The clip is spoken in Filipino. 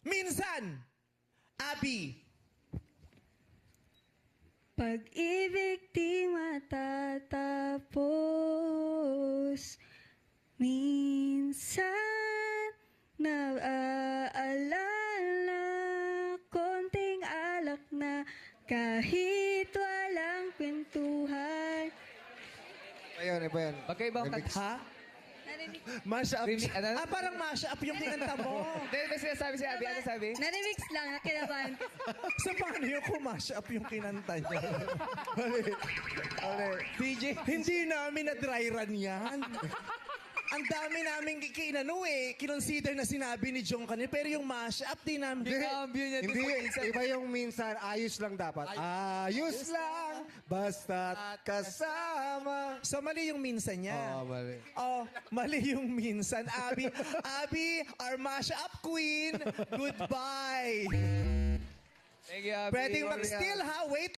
Minsan. Abby. Pag-ibig di matatapos. Minsan naaalala, konting alak na kahit walang kwentuhan. Iba yan. Magkaibang Remix. Ha? Narinig, Mash up. Remix, ano? Parang mash up yung kinanta mo. Hindi, may sinasabi si Abby. Ano sabi? Narimix lang, nakinabahan. So paano yung kumash up yung kinanta niya? DJ. Hindi namin na-dry run yan. Ang dami namin kinonsider na sinabi ni Jong kanina, pero yung mash up di namin. Cambio niya Hindi, dito minsan. iba yung minsan, ayos lang dapat. Ayos lang, basta't kasama. So mali yung minsan niya. Mali. Oh, mali yung minsan. Abby, our mash up queen, goodbye. Thank you, Abby. Pwedeng mag-steal ha, wait